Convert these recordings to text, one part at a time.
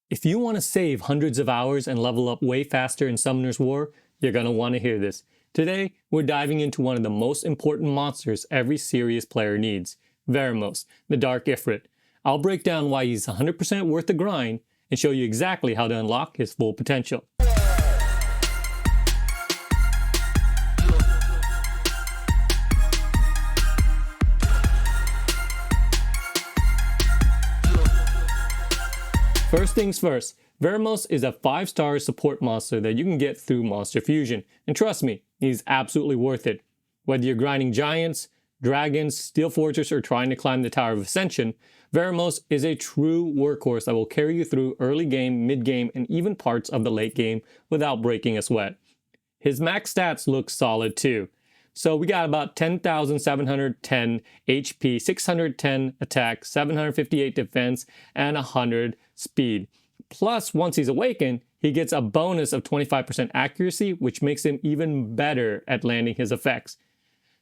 If you want to save hundreds of hours and level up way faster in Summoner's War, you're going to want to hear this. Today, we're diving into one of the most important monsters every serious player needs, Veromos, the Dark Ifrit. I'll break down why he's 100% worth the grind and show you exactly how to unlock his full potential. First things first, Veromos is a 5-star support monster that you can get through Monster Fusion. And trust me, he's absolutely worth it. Whether you're grinding giants, dragons, steel fortress, or trying to climb the Tower of Ascension, Veromos is a true workhorse that will carry you through early game, mid game, and even parts of the late game without breaking a sweat. His max stats look solid too. So we got about 10,710 HP, 610 attack, 758 defense, and 100 speed. Plus, once he's awakened, he gets a bonus of 25% accuracy, which makes him even better at landing his effects.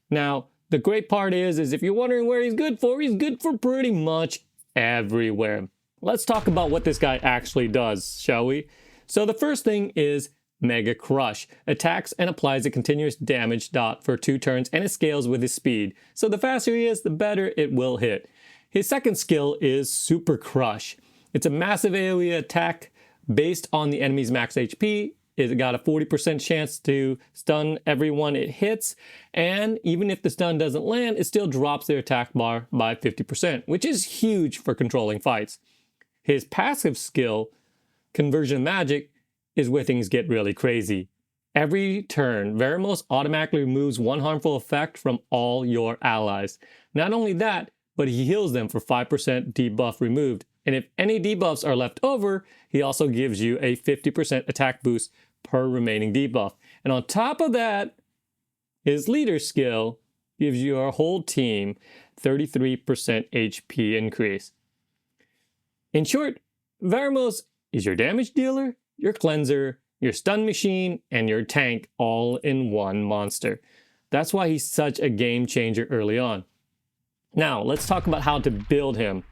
Now, the great part is if you're wondering where he's good for pretty much everywhere. Let's talk about what this guy actually does, shall we? So the first thing is Mega Crush. Attacks and applies a continuous damage dot for 2 turns, and it scales with his speed. So the faster he is, the better it will hit. His second skill is Super Crush. It's a massive AoE attack based on the enemy's max HP. It's got a 40% chance to stun everyone it hits, and even if the stun doesn't land, it still drops their attack bar by 50%, which is huge for controlling fights. His passive skill, Conversion Magic, is where things get really crazy. Every turn, Veromos automatically removes one harmful effect from all your allies. Not only that, but he heals them for 5% debuff removed. And if any debuffs are left over, he also gives you a 50% attack boost per remaining debuff. And on top of that, his leader skill gives your whole team 33% HP increase. In short, Veromos is your damage dealer, your cleanser, your stun machine, and your tank all in one monster. That's why he's such a game changer early on. Now, let's talk about how to build him.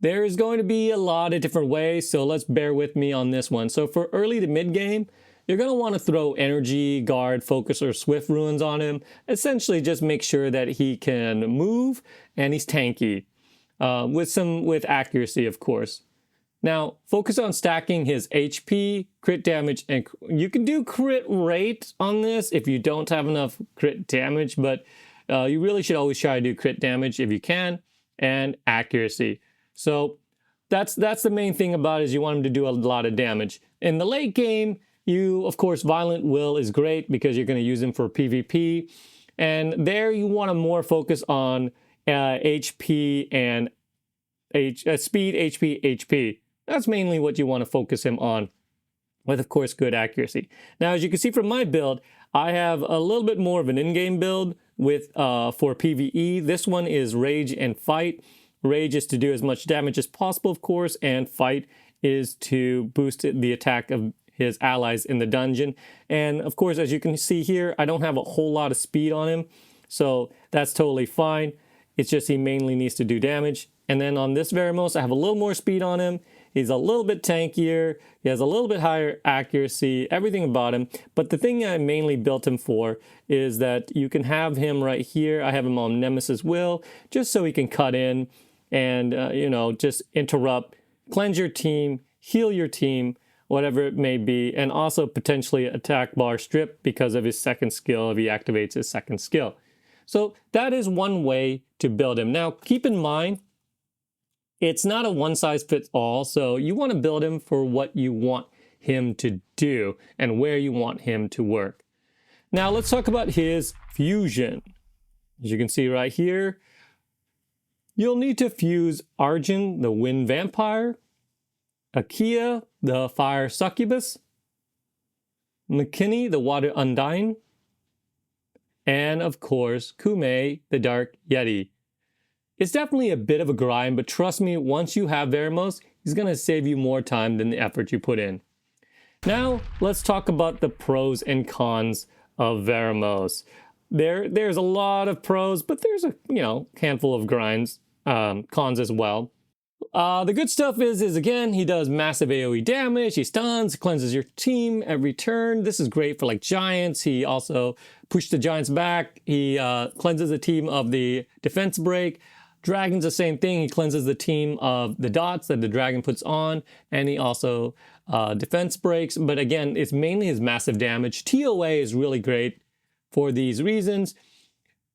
There's going to be a lot of different ways, so let's bear with me on this one. So for early to mid game, you're going to want to throw energy, guard, focus, or swift runes on him. Essentially just make sure that he can move and he's tanky, with accuracy, of course. Now, focus on stacking his HP, crit damage, and you can do crit rate on this if you don't have enough crit damage, but you really should always try to do crit damage if you can, and accuracy. So that's the main thing about it, is you want him to do a lot of damage. In the late game, of course, Violent Will is great because you're going to use him for PvP, and there you want to more focus on HP and speed, HP, HP. That's mainly what you want to focus him on, with, of course, good accuracy. Now, as you can see from my build, I have a little bit more of an in-game build with for PvE. This one is Rage and Fight. Rage is to do as much damage as possible, of course, and Fight is to boost the attack of his allies in the dungeon. And, of course, as you can see here, I don't have a whole lot of speed on him, so that's totally fine. It's just he mainly needs to do damage. And then on this Veromos, I have a little more speed on him. He's a little bit tankier. He has a little bit higher accuracy, everything about him. But the thing I mainly built him for is that you can have him right here. I have him on Nemesis Will, just so he can cut in and, just interrupt, cleanse your team, heal your team, whatever it may be, and also potentially attack bar strip because of his second skill if he activates his second skill. So that is one way to build him. Now, keep in mind, it's not a one-size-fits-all, so you want to build him for what you want him to do and where you want him to work. Now, let's talk about his fusion. As you can see right here, you'll need to fuse Arjun, the Wind Vampire, Akia, the Fire Succubus, McKinney, the Water Undying, and, of course, Kume, the Dark Yeti. It's definitely a bit of a grind, but trust me, once you have Veromos, he's going to save you more time than the effort you put in. Now, let's talk about the pros and cons of Veromos. There's a lot of pros, but there's a handful of cons as well. The good stuff is again, he does massive AoE damage, he stuns, cleanses your team every turn. This is great for like giants. He also pushed the giants back. He cleanses the team of the defense break. Dragon's the same thing. He cleanses the team of the dots that the dragon puts on, and he also defense breaks. But again, it's mainly his massive damage. TOA is really great for these reasons.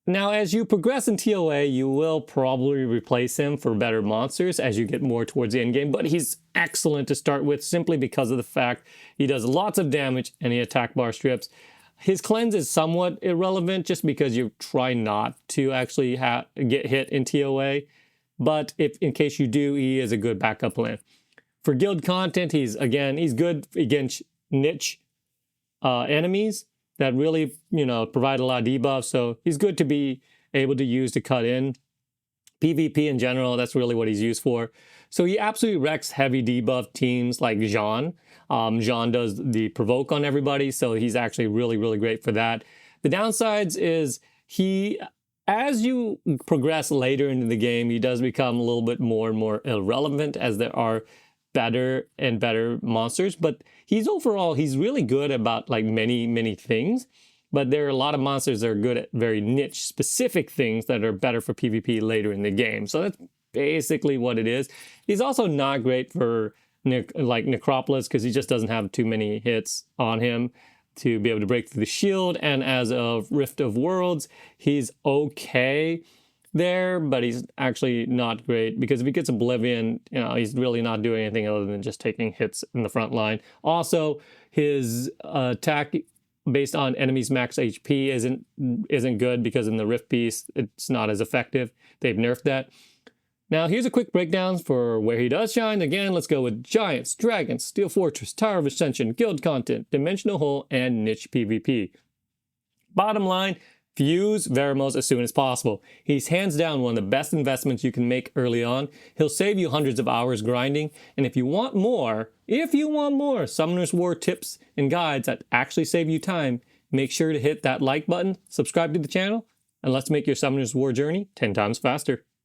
Now, as you progress in TOA, you will probably replace him for better monsters as you get more towards the end game, but he's excellent to start with simply because of the fact he does lots of damage and he attack bar strips. His cleanse is somewhat irrelevant just because you try not to actually get hit in TOA, but if in case you do, he is a good backup plan. For guild content, he's good against niche enemies that really, provide a lot of debuffs. So he's good to be able to use to cut in. PvP in general, that's really what he's used for. So he absolutely wrecks heavy debuff teams like Jean. Jean does the provoke on everybody, so he's actually really, really great for that. The downsides is as you progress later into the game, he does become a little bit more and more irrelevant as there are better and better monsters, but he's really good about like many things. But there are a lot of monsters that are good at very niche specific things that are better for PvP later in the game. So that's basically what it is. He's also not great for like Necropolis because he just doesn't have too many hits on him to be able to break through the shield. And as of Rift of Worlds, he's okay there, but he's actually not great because if he gets Oblivion, he's really not doing anything other than just taking hits in the front line. Also, his attack based on enemies' max HP isn't good because in the Rift piece, it's not as effective. They've nerfed that. Now, here's a quick breakdown for where he does shine. Again, let's go with Giants, Dragons, Steel Fortress, Tower of Ascension, Guild Content, Dimensional Hole, and Niche PvP. Bottom line, fuse Veromos as soon as possible. He's hands down one of the best investments you can make early on. He'll save you hundreds of hours grinding. And if you want more Summoner's War tips and guides that actually save you time, make sure to hit that like button, subscribe to the channel, and let's make your Summoner's War journey 10 times faster.